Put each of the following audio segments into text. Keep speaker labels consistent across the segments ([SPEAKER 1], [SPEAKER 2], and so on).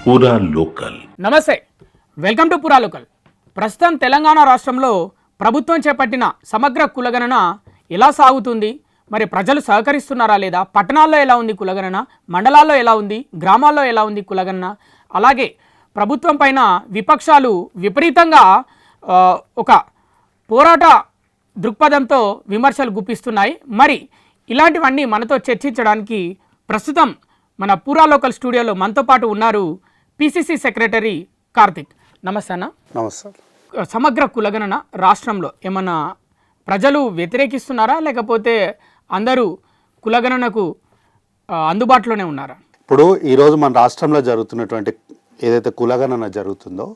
[SPEAKER 1] పూరా లోకల్.
[SPEAKER 2] నమస్తే, welcome to పూరా లోకల్. ప్రస్తుతం తెలంగాణ రాష్ట్రంలో ప్రభుత్వం చేపట్టిన సమగ్ర కులగణన ఎలా సాగుతుంది, మరి ప్రజలు సహకరిస్తున్నారా లేదా, పట్టణాల్లో ఎలా ఉంది కులగణన, మండలాల్లో ఎలా ఉంది, గ్రామాల్లో ఎలా ఉంది కులగణన, అలాగే ప్రభుత్వం పైన విపక్షాలు విపరీతంగా ఒక పోరాట దృక్పథంతో విమర్శలు గుప్పిస్తున్నాయి. మరి ఇలాంటివన్నీ మనతో చర్చించడానికి ప్రస్తుతం మన పూరా లోకల్ స్టూడియోలో మనతో పాటు ఉన్నారు పిసిసి సెక్రటరీ కార్తిక్. నమస్తే అన్న.
[SPEAKER 3] నమస్తే.
[SPEAKER 2] సమగ్ర కులగణన రాష్ట్రంలో ఏమన్నా ప్రజలు వ్యతిరేకిస్తున్నారా, లేకపోతే అందరూ కులగణనకు అందుబాటులోనే ఉన్నారా?
[SPEAKER 3] ఇప్పుడు ఈరోజు మన రాష్ట్రంలో జరుగుతున్నటువంటి ఏదైతే కులగణన జరుగుతుందో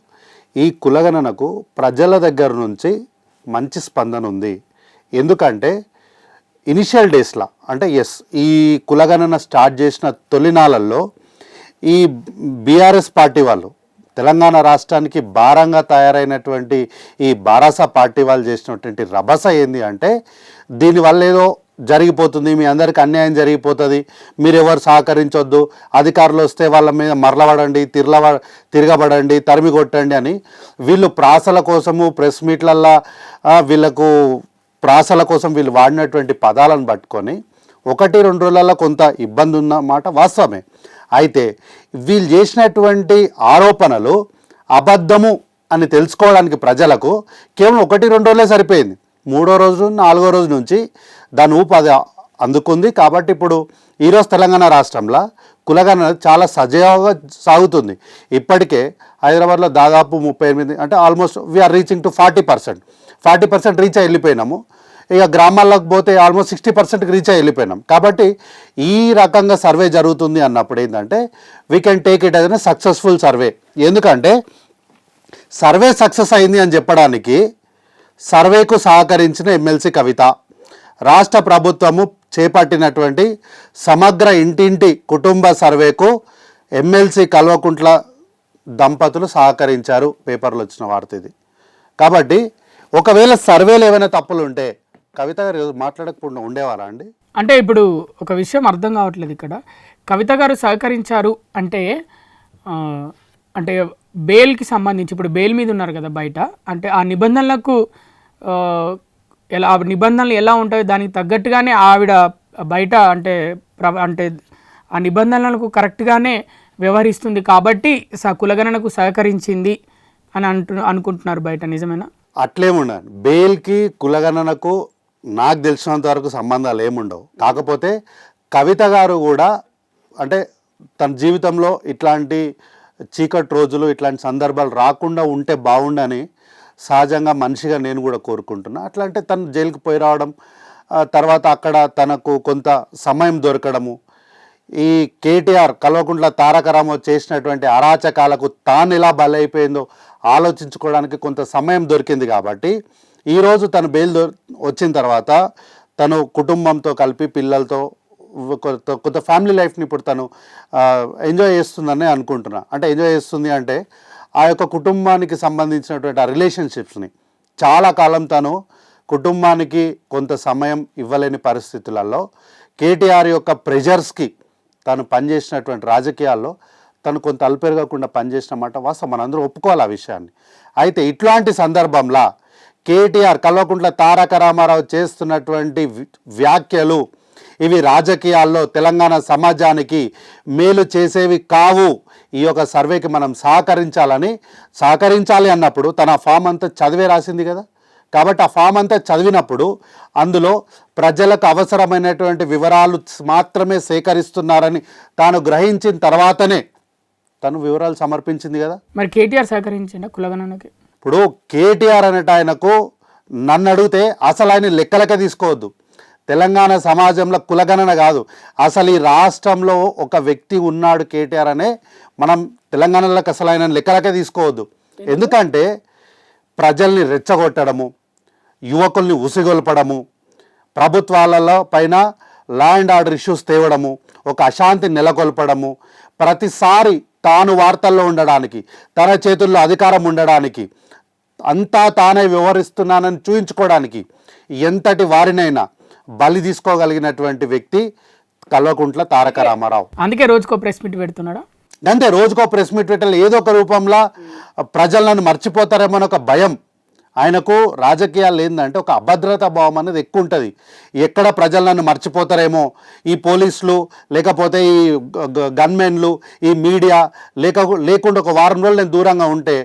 [SPEAKER 3] ఈ కులగణనకు ప్రజల దగ్గర నుంచి మంచి స్పందన ఉంది. ఎందుకంటే ఇనిషియల్ డేస్లో అంటే ఈ కులగణన స్టార్ట్ చేసిన తొలినాళ్ళల్లో ఈ బీఆర్ఎస్ పార్టీ వాళ్ళు తెలంగాణ రాష్ట్రానికి భారంగా తయారైనటువంటి ఈ బారాస పార్టీ వాళ్ళు చేసినటువంటి రభస ఏంది అంటే, దీనివల్ల ఏదో జరిగిపోతుంది, మీ అందరికి అన్యాయం జరిగిపోతుంది, మీరెవరు సహకరించొద్దు, అధికారులు వస్తే వాళ్ళ మీద మరలబడండి, తిరగబడండి, తరిమి కొట్టండి అని వీళ్ళు ప్రాసల కోసము ప్రెస్ మీట్లల్లో వీళ్ళకు ప్రాసల కోసం వీళ్ళు వాడినటువంటి పదాలను పట్టుకొని 1-2 రోజులలో కొంత ఇబ్బంది ఉన్నమాట వాస్తవమే. అయితే వీళ్ళు చేసినటువంటి ఆరోపణలు అబద్ధము అని తెలుసుకోవడానికి ప్రజలకు కేవలం 1-2 రోజులే సరిపోయింది. 3వ రోజు 4వ రోజు నుంచి దాని ఊపది అందుకుంది. కాబట్టి ఇప్పుడు ఈరోజు తెలంగాణ రాష్ట్రంలో కులగణన చాలా సజావుగా సాగుతుంది. ఇప్పటికే హైదరాబాద్లో దాదాపు 38 అంటే almost we're reaching to 40% reach అయి వెళ్ళిపోయినాము. ఇక గ్రామాల్లోకి పోతే ఆల్మోస్ట్ 60%కి రీచ్ అయి వెళ్ళిపోయినాం. కాబట్టి ఈ రకంగా సర్వే జరుగుతుంది అన్నప్పుడు ఏంటంటే we can take it as a successful survey. ఎందుకంటే సర్వే సక్సెస్ అయింది అని చెప్పడానికి సర్వేకు సహకరించిన ఎమ్మెల్సీ కవిత, రాష్ట్ర ప్రభుత్వము చేపట్టినటువంటి సమగ్ర ఇంటింటి కుటుంబ సర్వేకు ఎమ్మెల్సీ కల్వకుంట్ల దంపతులు సహకరించారు. పేపర్లో వచ్చిన వార్త ఇది. కాబట్టి ఒకవేళ సర్వేలు ఏమైనా తప్పులు ఉంటే కవిత గారు మాట్లాడకుండా ఉండేవారా అండి?
[SPEAKER 2] అంటే ఇప్పుడు ఒక విషయం అర్థం కావట్లేదు ఇక్కడ. కవిత గారు సహకరించారు అంటే అంటే బెయిల్కి సంబంధించి ఇప్పుడు బెయిల్ మీద ఉన్నారు కదా బయట, అంటే ఆ నిబంధనలకు నిబంధనలు ఎలా ఉంటాయో దానికి తగ్గట్టుగానే ఆవిడ బయట అంటే ఆ నిబంధనలకు కరెక్ట్గానే వ్యవహరిస్తుంది కాబట్టి కులగణనకు సహకరించింది అని అనుకుంటున్నారు బయట. నిజమేనా?
[SPEAKER 3] అట్లేముండదు. బెయిల్కి కులగణనకు నాకు తెలిసినంత వరకు సంబంధాలు ఏముండవు. కాకపోతే కవిత గారు కూడా అంటే తన జీవితంలో ఇట్లాంటి చీకటి రోజులు ఇట్లాంటి సందర్భాలు రాకుండా ఉంటే బాగుండని సహజంగా మనిషిగా నేను కూడా కోరుకుంటున్నా. అట్లా అంటే తను జైలుకి పోయి రావడం, తర్వాత అక్కడ తనకు కొంత సమయం దొరకడము, ఈ కేటీఆర్ కల్వకుంట్ల తారక రామారావు చేసినటువంటి అరాచకాలకు తాను ఎలా బలైపోయిందో ఆలోచించుకోవడానికి కొంత సమయం దొరికింది. కాబట్టి ఈరోజు తను బెయిల్ వచ్చిన తర్వాత తను కుటుంబంతో కలిపి పిల్లలతో కొంత ఫ్యామిలీ లైఫ్ని ఇప్పుడు తను ఎంజాయ్ చేస్తుందని అనుకుంటున్నా. అంటే ఎంజాయ్ చేస్తుంది అంటే ఆ యొక్క కుటుంబానికి సంబంధించినటువంటి ఆ రిలేషన్షిప్స్ని చాలా కాలం తను కుటుంబానికి కొంత సమయం ఇవ్వలేని పరిస్థితులలో కేటీఆర్ యొక్క ప్రెజర్స్కి తను పనిచేసినటువంటి రాజకీయాల్లో తను కొంత అల్పెరగకుండా పనిచేసినమాట వాస్తవం, మనందరూ ఒప్పుకోవాలి ఆ విషయాన్ని. అయితే ఇట్లాంటి సందర్భంలో కేటీఆర్ కల్వకుంట్ల తారక రామారావు చేస్తున్నటువంటి వ్యాఖ్యలు ఇవి రాజకీయాల్లో తెలంగాణ సమాజానికి మేలు చేసేవి కావు. ఈ యొక్క సర్వేకి మనం సహకరించాలి అన్నప్పుడు తన ఫామ్ అంతా చదివే రాసింది కదా. కాబట్టి ఆ ఫామ్ అంతా చదివినప్పుడు అందులో ప్రజలకు అవసరమైనటువంటి వివరాలు మాత్రమే సేకరిస్తున్నారని తాను గ్రహించిన తర్వాతనే తను వివరాలు సమర్పించింది కదా.
[SPEAKER 2] మరి కేటీఆర్ సహకరించిన కులగణనకి?
[SPEAKER 3] ఇప్పుడు కేటీఆర్ అనేట ఆయనకు నన్ను అడిగితే అసలు ఆయన లెక్కలకే తీసుకోవద్దు. తెలంగాణ సమాజంలో కులగణన కాదు, అసలు ఈ రాష్ట్రంలో ఒక వ్యక్తి ఉన్నాడు కేటీఆర్ అనే మనం తెలంగాణలోకి అసలు ఆయన లెక్కలకే తీసుకోవద్దు. ఎందుకంటే ప్రజల్ని రెచ్చగొట్టడము, యువకుల్ని ఉసిగొల్పడము, ప్రభుత్వాలలో పైన లా అండ్ ఆర్డర్ ఇష్యూస్ తేవడము, ఒక అశాంతి నెలకొల్పడము, ప్రతిసారి తాను వార్తల్లో ఉండడానికి, తన చేతుల్లో అధికారం ఉండడానికి, అంతా తానే వ్యవహరిస్తున్నానని చూయించుకోవడానికి ఎంతటి వారినైనా బలి తీసుకోగలిగినటువంటి వ్యక్తి కల్వకుంట్ల తారక రామారావు.
[SPEAKER 2] అందుకే రోజుకో ప్రెస్ మీట్ పెడుతున్నాడా?
[SPEAKER 3] అంతే రోజుకో ప్రెస్ మీట్ పెట్టాలి, ఏదో ఒక రూపంలో ప్రజలను మర్చిపోతారేమో అని ఒక భయం ఆయనకు. రాజకీయాలు ఏంటంటే ఒక అభద్రతా భావం అనేది ఎక్కువ ఉంటుంది. ఎక్కడ ప్రజలను మర్చిపోతారేమో ఈ పోలీసులు, లేకపోతే ఈ గన్మెన్లు, ఈ మీడియా లేకుండా ఒక వారం రోజులు నేను దూరంగా ఉంటే,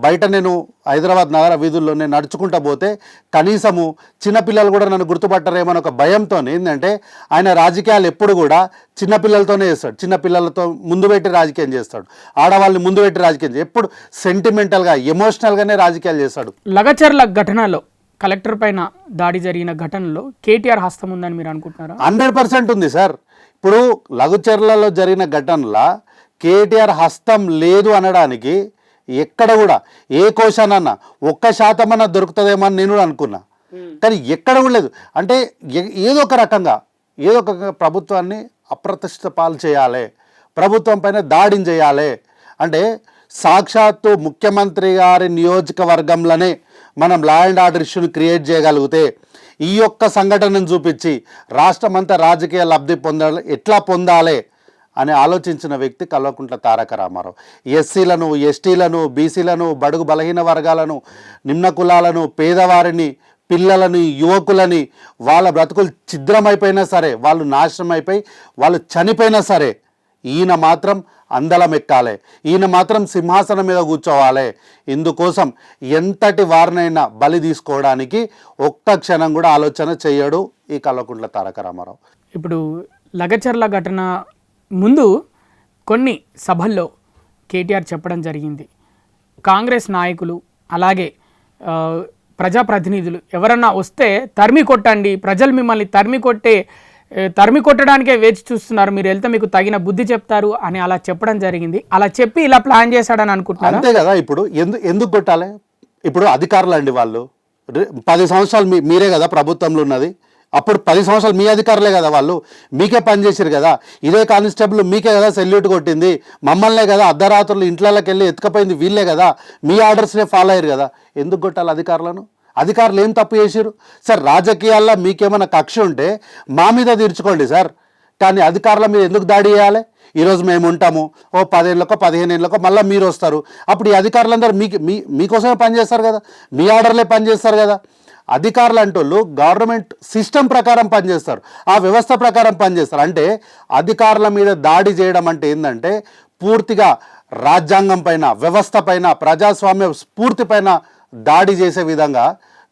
[SPEAKER 3] బయట నేను హైదరాబాద్ నగర వీధుల్లో నేను నడుచుకుంటా పోతే కనీసము చిన్నపిల్లలు కూడా నన్ను గుర్తుపట్టరేమో అని ఒక భయంతో ఏంటంటే ఆయన రాజకీయాలు ఎప్పుడు కూడా చిన్నపిల్లలతోనే చేస్తాడు. చిన్నపిల్లలతో ముందు పెట్టి రాజకీయం చేస్తాడు, ఆడవాళ్ళని ముందు పెట్టి రాజకీయం చేస్తాడు, ఎప్పుడు సెంటిమెంటల్గా ఎమోషనల్గానే రాజకీయాలు చేస్తాడు.
[SPEAKER 2] లగచర్ల ఘటనలో కలెక్టర్ పైన దాడి జరిగిన ఘటనలో కేటీఆర్ హస్తం ఉందని మీరు అనుకుంటున్నారా?
[SPEAKER 3] 100% ఉంది సార్. ఇప్పుడు లఘుచర్లలో జరిగిన ఘటనలో కేటీఆర్ హస్తం లేదు అనడానికి ఎక్కడ కూడా ఏ కోశానన్నా 1% దొరుకుతుందేమో అని నేను కూడా అనుకున్నా, కానీ ఎక్కడ కూడా లేదు. అంటే ఏదో ఒక రకంగా ప్రభుత్వాన్ని అప్రతిష్ట పాలు చేయాలి, ప్రభుత్వం పైన దాడిని చేయాలి అంటే సాక్షాత్తు ముఖ్యమంత్రి గారి నియోజకవర్గంలోనే మనం లా అండ్ ఆర్డర్ ఇష్యూని క్రియేట్ చేయగలిగితే ఈ యొక్క సంఘటనను చూపించి రాష్ట్రమంతా రాజకీయ లబ్ధి ఎట్లా పొందాలి అని ఆలోచించిన వ్యక్తి కల్వకుంట్ల తారక రామారావు. ఎస్సీలను, ఎస్టీలను, బీసీలను, బడుగు బలహీన వర్గాలను, నిమ్న కులాలను, పేదవారిని, పిల్లలని, యువకులని వాళ్ళ బ్రతుకులు ఛిద్రమైపోయినా సరే, వాళ్ళు నాశనం అయిపోయి వాళ్ళు చనిపోయినా సరే ఈయన మాత్రం అందలం ఎక్కాలి, ఈయన మాత్రం సింహాసనం మీద కూర్చోవాలి. ఇందుకోసం ఎంతటి వారినైనా బలి తీసుకోవడానికి ఒక్క క్షణం కూడా ఆలోచన చేయడు ఈ కల్వకుంట్ల తారక రామారావు.
[SPEAKER 2] ఇప్పుడు లగచర్ల ఘటన ముందు కొన్ని సభల్లో కేటీఆర్ చెప్పడం జరిగింది, కాంగ్రెస్ నాయకులు అలాగే ప్రజాప్రతినిధులు ఎవరన్నా వస్తే తరిమి కొట్టండి, ప్రజలు మిమ్మల్ని తరిమి కొట్టడానికే వేచి చూస్తున్నారు, మీరు వెళ్తే మీకు తగిన బుద్ధి చెప్తారు అని అలా చెప్పడం జరిగింది. అలా చెప్పి ఇలా ప్లాన్ చేశాడని అనుకుంటున్నారు.
[SPEAKER 3] అంతే కదా. ఇప్పుడు ఎందుకు కొట్టాలి? ఇప్పుడు అధికారులు అండి వాళ్ళు 10 సంవత్సరాలు మీరే కదా ప్రభుత్వంలో ఉన్నది, అప్పుడు 10 సంవత్సరాలు మీ అధికారులే కదా, వాళ్ళు మీకే పనిచేసారు కదా. ఇదే కానిస్టేబుల్ మీకే కదా సెల్యూట్ కొట్టింది, మమ్మల్నే కదా అర్ధరాత్రులు ఇంట్లోకి వెళ్ళి ఎత్తుకపోయింది వీళ్ళే కదా, మీ ఆర్డర్స్నే ఫాలో అయ్యారు కదా. ఎందుకు కొట్టాలి అధికారులను? అధికారులు ఏం తప్పు చేశారు సార్? రాజకీయాల్లో మీకేమైనా కక్ష ఉంటే మా మీద తీర్చుకోండి సార్, కానీ అధికారుల మీద ఎందుకు దాడి చేయాలి? ఈరోజు మేము ఉంటాము, 10 ఏళ్ళకో 15 ఏళ్ళకో మళ్ళీ మీరు వస్తారు, అప్పుడు ఈ అధికారులందరూ మీకోసమే పనిచేస్తారు కదా, మీ ఆర్డర్లే పనిచేస్తారు కదా. అధికారులు అంటోళ్ళు గవర్నమెంట్ సిస్టమ్ ప్రకారం పనిచేస్తారు, ఆ వ్యవస్థ ప్రకారం పనిచేస్తారు. అంటే అధికారుల మీద దాడి చేయడం అంటే ఏంటంటే పూర్తిగా రాజ్యాంగం పైన, వ్యవస్థ పైన, ప్రజాస్వామ్య స్ఫూర్తి పైన దాడి చేసే విధంగా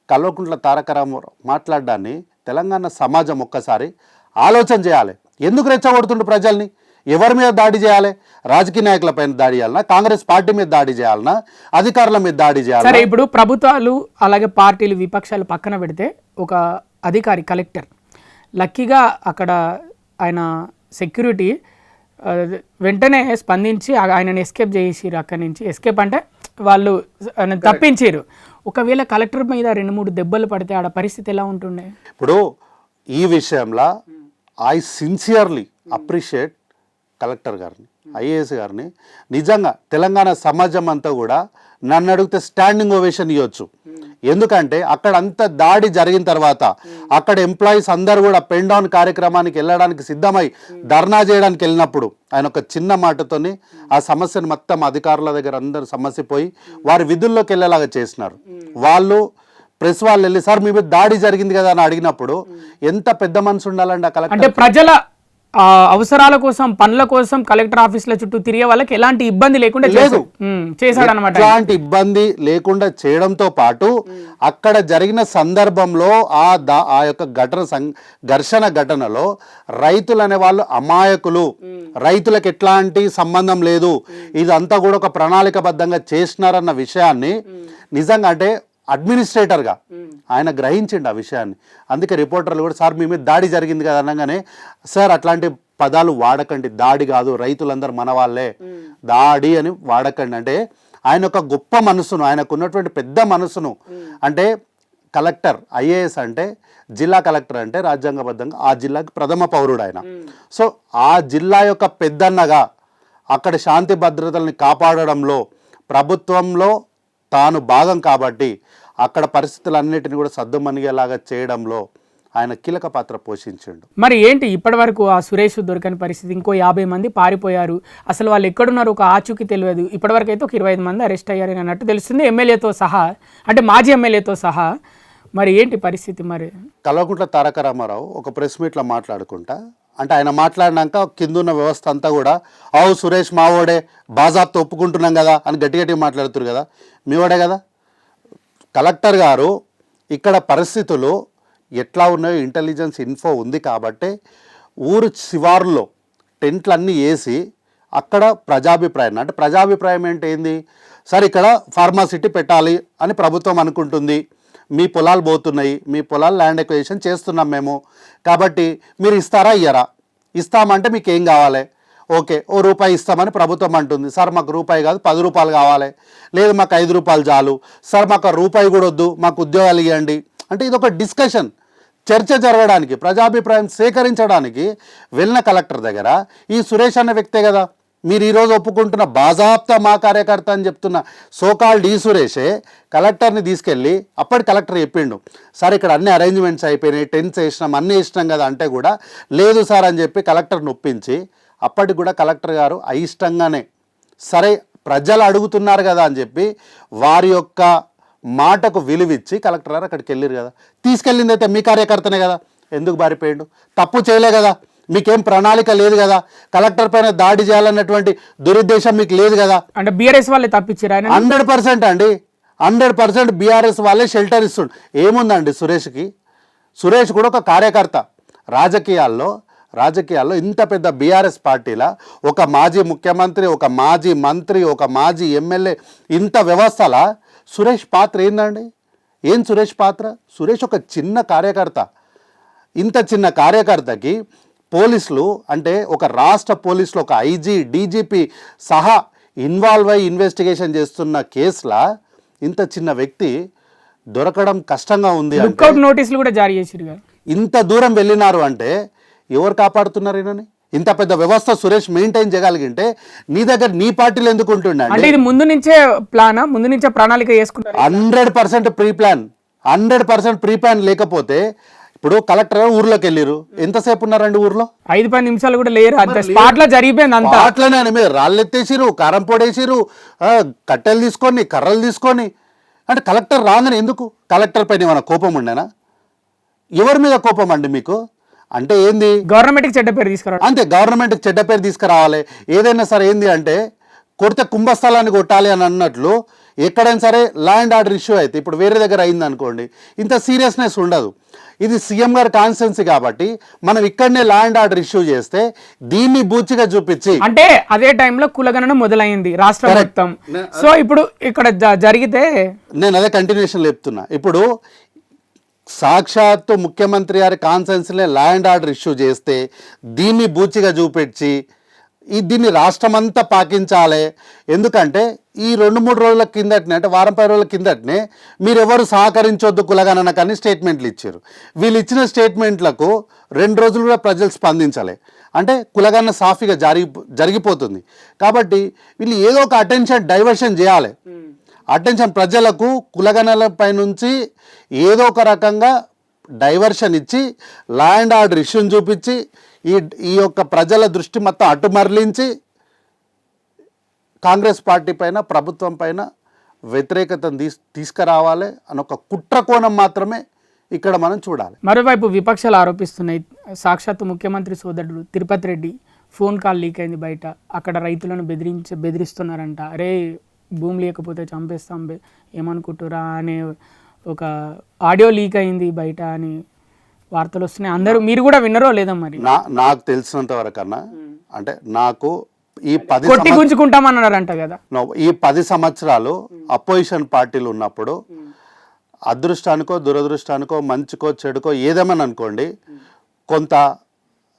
[SPEAKER 3] కల్వకుంట్ల తారక రామారావు మాట్లాడడాన్ని తెలంగాణ సమాజం ఒక్కసారి ఆలోచన చేయాలి. ఎందుకు రెచ్చగొడుతుండు ప్రజల్ని? ఎవరి మీద దాడి చేయాలి? రాజకీయ నాయకుల పైన దాడి చేయాలన్నా, కాంగ్రెస్ పార్టీ మీద దాడి చేయాలన్నా, అధికారుల మీద దాడి చేయాలి?
[SPEAKER 2] సరే, ఇప్పుడు ప్రభుత్వాలు అలాగే పార్టీలు, విపక్షాలు పక్కన పెడితే ఒక అధికారి కలెక్టర్ లక్కీగా అక్కడ ఆయన సెక్యూరిటీ వెంటనే స్పందించి ఆయనని ఎస్కేప్ చేసిరు. అక్కడి నుంచి ఎస్కేప్ అంటే వాళ్ళు తప్పించారు. ఒకవేళ కలెక్టర్ మీద 2-3 దెబ్బలు పడితే ఆడ పరిస్థితి ఎలా ఉంటుండే?
[SPEAKER 3] ఇప్పుడు ఈ విషయంలో ఐ సిన్సియర్లీ అప్రిషియేట్ కలెక్టర్ గారిని, ఐఏఎస్ గారిని. నిజంగా తెలంగాణ సమాజం అంతా కూడా నన్ను అడిగితే స్టాండింగ్ ఓవేషన్ ఇవ్వచ్చు. ఎందుకంటే అక్కడ అంత దాడి జరిగిన తర్వాత అక్కడ ఎంప్లాయీస్ అందరూ కూడా పెన్ డౌన్ కార్యక్రమానికి వెళ్ళడానికి సిద్ధమై ధర్నా చేయడానికి వెళ్ళినప్పుడు ఆయన ఒక చిన్న మాటతోని ఆ సమస్యను మొత్తం అధికారుల దగ్గర అందరూ సమస్య పోయి వారి విధుల్లోకి వెళ్ళేలాగా చేసినారు. వాళ్ళు ప్రెస్ వాళ్ళు వెళ్ళి సార్ మీ మీద దాడి జరిగింది కదా అని అడిగినప్పుడు ఎంత పెద్ద మనసు ఉండాలండి ఆ కలెక్టర్.
[SPEAKER 2] అంటే ప్రజల అవసరాల కోసం, పనుల కోసం కలెక్టర్ ఆఫీసుల చుట్టూ తిరిగే వాళ్ళకి ఎలాంటి ఇబ్బంది లేకుండా చేశాడనమాట.
[SPEAKER 3] ఎలాంటి ఇబ్బంది లేకుండా చేయడంతో పాటు అక్కడ జరిగిన సందర్భంలో ఆ యొక్క ఘర్షణ ఘటనలో రైతులు అనే వాళ్ళు అమాయకులు, రైతులకు ఎట్లాంటి సంబంధం లేదు, ఇదంతా కూడా ఒక ప్రణాళికబద్ధంగా చేసినారన్న విషయాన్ని నిజంగా అంటే అడ్మినిస్ట్రేటర్గా ఆయన గ్రహించిండు ఆ విషయాన్ని. అందుకే రిపోర్టర్లు కూడా సార్ మీ మీద దాడి జరిగింది కదా అనగానే సార్ అట్లాంటి పదాలు వాడకండి, దాడి కాదు, రైతులందరూ మన వాళ్ళే, దాడి అని వాడకండి. అంటే ఆయన ఒక గొప్ప మనసును, ఆయనకు ఉన్నటువంటి పెద్ద మనసును, అంటే కలెక్టర్ ఐఏఎస్ అంటే జిల్లా కలెక్టర్ అంటే రాజ్యాంగబద్ధంగా ఆ జిల్లాకి ప్రథమ పౌరుడు ఆయన. సో ఆ జిల్లా యొక్క పెద్దన్నగా అక్కడ శాంతి భద్రతల్ని కాపాడడంలో ప్రభుత్వంలో తాను భాగం కాబట్టి అక్కడ పరిస్థితులన్నిటిని కూడా సద్దుమణిగేలాగా చేయడంలో ఆయన కీలక పాత్ర పోషించిండు.
[SPEAKER 2] మరి ఏంటి ఇప్పటి వరకు ఆ సురేష్ దొరకని పరిస్థితి, ఇంకో 50 మంది పారిపోయారు, అసలు వాళ్ళు ఎక్కడున్నారు ఒక ఆచూకీ తెలియదు. ఇప్పటివరకు అయితే ఒక 25 మంది అరెస్ట్ అయ్యారు అన్నట్టు తెలుస్తుంది, ఎమ్మెల్యేతో సహా, అంటే మాజీ ఎమ్మెల్యేతో సహా. మరి ఏంటి పరిస్థితి? మరి
[SPEAKER 3] కల్వకుంట్ల తారక రామారావు ఒక ప్రెస్ మీట్లో మాట్లాడుకుంటా, అంటే ఆయన మాట్లాడినాక కిందున్న వ్యవస్థ అంతా కూడా అవు సురేష్ మావోడే బాజాబ్తో ఒప్పుకుంటున్నాం కదా అని గట్టి గట్టిగా మాట్లాడుతున్నారు కదా, మీవాడే కదా. కలెక్టర్ గారు ఇక్కడ పరిస్థితులు ఎట్లా ఉన్నాయో ఇంటెలిజెన్స్ ఇన్ఫో ఉంది కాబట్టి ఊరు శివారులో టెంట్లన్నీ వేసి అక్కడ ప్రజాభిప్రాయం, అంటే ప్రజాభిప్రాయం ఏంటి, సరే ఇక్కడ ఫార్మాసిటీ పెట్టాలి అని ప్రభుత్వం అనుకుంటుంది, మీ పొలాలు పోతున్నాయి, మీ పొలాలు ల్యాండ్ ఎక్విజిషన్ చేస్తున్నాం మేము, కాబట్టి మీరు ఇస్తారా ఇయ్యరా, ఇస్తామంటే మీకు ఏం కావాలి, ఓకే ఓ రూపాయి ఇస్తామని ప్రభుత్వం అంటుంది, సార్ మాకు రూపాయి కాదు 10 రూపాయలు కావాలి, లేదు మాకు 5 రూపాయలు చాలు, సార్ మాకు రూపాయి కూడా వద్దు, మాకు ఉద్యోగాలు ఇవ్వండి. అంటే ఇది ఒక డిస్కషన్, చర్చ జరగడానికి, ప్రజాభిప్రాయం సేకరించడానికి వెళ్ళిన కలెక్టర్ దగ్గర ఈ సురేష్ అన్న వ్యక్తే కదా మీరు ఈరోజు ఒప్పుకుంటున్న బాజాబ్తా మా కార్యకర్త అని చెప్తున్న సోకాల్డ్ ఈ సురేషే కలెక్టర్ని తీసుకెళ్ళి, అప్పటి కలెక్టర్ చెప్పిండు సార్ ఇక్కడ అన్ని అరేంజ్మెంట్స్ అయిపోయినాయి, టెంట్స్ వేసినాం అన్నీ వేసినాం కదా అంటే కూడా లేదు సార్ అని చెప్పి కలెక్టర్ని ఒప్పించి, అప్పటికి కూడా కలెక్టర్ గారు అయిష్టంగానే సరే ప్రజలు అడుగుతున్నారు కదా అని చెప్పి వారి యొక్క మాటకు విలువిచ్చి కలెక్టర్ గారు అక్కడికి వెళ్ళారు కదా. తీసుకెళ్ళింది అయితే మీ కార్యకర్తనే కదా, ఎందుకు బారిపోయిండు, తప్పు చేయలే కదా, మీకేం ప్రణాళిక లేదు కదా, కలెక్టర్ పైన దాడి చేయాలన్నటువంటి దురుద్దేశం మీకు లేదు కదా.
[SPEAKER 2] అంటే బీఆర్ఎస్ వాళ్ళే తప్పించారు
[SPEAKER 3] 100% అండి, 100% బీఆర్ఎస్ వాళ్ళే షెల్టర్ ఇస్తుండు. ఏముందండి సురేష్కి, సురేష్ కూడా ఒక కార్యకర్త. రాజకీయాల్లో ఇంత పెద్ద బీఆర్ఎస్ పార్టీలా ఒక మాజీ ముఖ్యమంత్రి, ఒక మాజీ మంత్రి, ఒక మాజీ ఎమ్మెల్యే, ఇంత వ్యవస్థలా సురేష్ పాత్ర ఏందండి, ఏం సురేష్ పాత్ర? సురేష్ ఒక చిన్న కార్యకర్త. ఇంత చిన్న కార్యకర్తకి పోలీసులు, అంటే ఒక రాష్ట్ర పోలీసులు, ఒక ఐజీ డీజీపీ సహా ఇన్వాల్వ్ అయ్యి ఇన్వెస్టిగేషన్ చేస్తున్న కేసులా ఇంత చిన్న వ్యక్తి దొరకడం కష్టంగా ఉంది.
[SPEAKER 2] లుక్అవుట్ నోటీసులు కూడా జారీ చేసిరు. ఇంత
[SPEAKER 3] దూరం వెళ్ళినారు అంటే ఎవరు కాపాడుతున్నారు ఈయనని? ఇంత పెద్ద వ్యవస్థ సురేష్ మెయింటైన్ చేయగలిగింటే నీ దగ్గర నీ పార్టీలు ఎందుకు ఉంటుండే?
[SPEAKER 2] అంటే ఇది ముందు నుంచే ప్లానా, ముందు నుంచే ప్రణాళిక చేసుకుంటారు?
[SPEAKER 3] 100% ప్రీ ప్లాన్, 100% ప్రీ ప్లాన్. లేకపోతే ఇప్పుడు కలెక్టర్ ఊర్లోకి వెళ్ళిరు, ఎంతసేపు ఉన్నారండి ఊర్లో?
[SPEAKER 2] 5-10 నిమిషాలు కూడా లేరు, అంత స్పాట్ లో జరిగిపోయింది. అంతా
[SPEAKER 3] అట్లనే మీరు రాళ్ళు ఎత్తేసిరు, కారం పొడేసిరు, కట్టెలు తీసుకొని కర్రలు తీసుకొని. అంటే కలెక్టర్ రాగానే ఎందుకు కలెక్టర్ పైన ఏమైనా కోపం ఉండేనా? ఎవరి మీద కోపం అండి మీకు? అంటే ఏంది,
[SPEAKER 2] గవర్నమెంట్కి చెడ్డ పేరు తీసుకురావాలి,
[SPEAKER 3] అంతే, గవర్నమెంట్కి చెడ్డ పేరు తీసుకురావాలి. ఏదైనా సరే ఏంది అంటే కొడితే కుంభస్థలాన్ని కొట్టాలి అని అన్నట్లు ఎక్కడైనా సరే ల్యాండ్ ఆర్డర్ ఇష్యూ అయితే, ఇప్పుడు వేరే దగ్గర అయింది అనుకోండి, ఇంత సీరియస్నెస్ ఉండదు. ఇది సీఎం గారి కాన్స్టెన్సీ కాబట్టి మనం ఇక్కడనే ల్యాండ్ ఆర్డర్ ఇష్యూ చేస్తే దీన్ని బూచిగా చూపించి,
[SPEAKER 2] అంటే అదే టైంలో కులగణన మొదలైంది రాష్ట్రం మొత్తం. సో ఇప్పుడు ఇక్కడ జరిగితే
[SPEAKER 3] నేను అదే కంటిన్యూషన్ చెప్తున్నా. ఇప్పుడు సాక్షాత్తు ముఖ్యమంత్రి గారి కాన్సెన్స్లే ల్యాండ్ ఆర్డర్ ఇష్యూ చేస్తే దీన్ని బూచిగా చూపించి దీన్ని రాష్ట్రమంతా పాకించాలి. ఎందుకంటే ఈ 2-3 రోజుల కిందటనే, అంటే వారం 10 రోజుల కిందటనే మీరెవరు సహకరించొద్దు కులగణన కానీ స్టేట్మెంట్లు ఇచ్చారు. వీళ్ళు ఇచ్చిన స్టేట్మెంట్లకు 2 రోజులు కూడా ప్రజలు స్పందించాలి. అంటే కులగణన సాఫీగా జరిగిపోతుంది. కాబట్టి వీళ్ళు ఏదో ఒక అటెన్షన్ డైవర్షన్ చేయాలి. అటెన్షన్ ప్రజలకు కులగణనలపై నుంచి ఏదో ఒక రకంగా డైవర్షన్ ఇచ్చి ల్యాండ్ ఆర్డర్ ఇష్యూని చూపించి ఈ యొక్క ప్రజల దృష్టి మొత్తం అటు మరలించి కాంగ్రెస్ పార్టీ పైన, ప్రభుత్వం పైన వ్యతిరేకతను తీసుకురావాలి అని ఒక కుట్ర కోణం మాత్రమే ఇక్కడ మనం చూడాలి.
[SPEAKER 2] మరోవైపు విపక్షాలు ఆరోపిస్తున్నాయి, సాక్షాత్తు ముఖ్యమంత్రి సోదరుడు Tirupati Reddy phone call leak అయింది బయట, అక్కడ రైతులను బెదిరిస్తున్నారంట, అరే భూమి లేకపోతే చంపేస్తాం ఏమనుకుంటురా అనే ఒక ఆడియో లీక్ అయింది బయట అని వార్తలు వస్తున్నాయి. అందరూ, మీరు కూడా విన్నరో లేదా? మరి
[SPEAKER 3] నాకు తెలిసినంత వరకు అన్నా, అంటే నాకు ఈ 10
[SPEAKER 2] కొట్టి గుంజుకుంటామన్నారంట కదా,
[SPEAKER 3] ఈ 10 సంవత్సరాలు అపోజిషన్ పార్టీలు ఉన్నప్పుడు అదృష్టానికో దురదృష్టానికో మంచికో చెడుకో ఏదేమని అనుకోండి, కొంత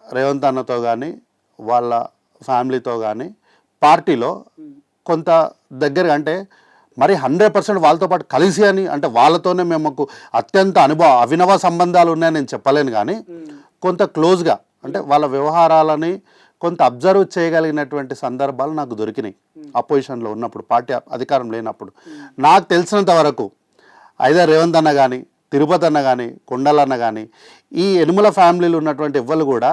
[SPEAKER 3] రేవంత్ అన్నతో కానీ వాళ్ళ ఫ్యామిలీతో కానీ పార్టీలో కొంత దగ్గరగా, అంటే మరి 100% వాళ్ళతో పాటు కలిసి అని, అంటే వాళ్ళతోనే మేము అత్యంత అవినవ సంబంధాలు ఉన్నాయని నేను చెప్పలేను, కానీ కొంత క్లోజ్గా, అంటే వాళ్ళ వ్యవహారాలని కొంత అబ్జర్వ్ చేయగలిగినటువంటి సందర్భాలు నాకు దొరికినాయి అపోజిషన్లో ఉన్నప్పుడు, పార్టీ అధికారం లేనప్పుడు. నాకు తెలిసినంత వరకు ఐదర్ రేవంత్ అన్న కానీ తిరుపతి అన్న కానీ కొండలన్న కానీ ఈ యనుమల ఫ్యామిలీలు ఉన్నటువంటి ఎవ్వరు కూడా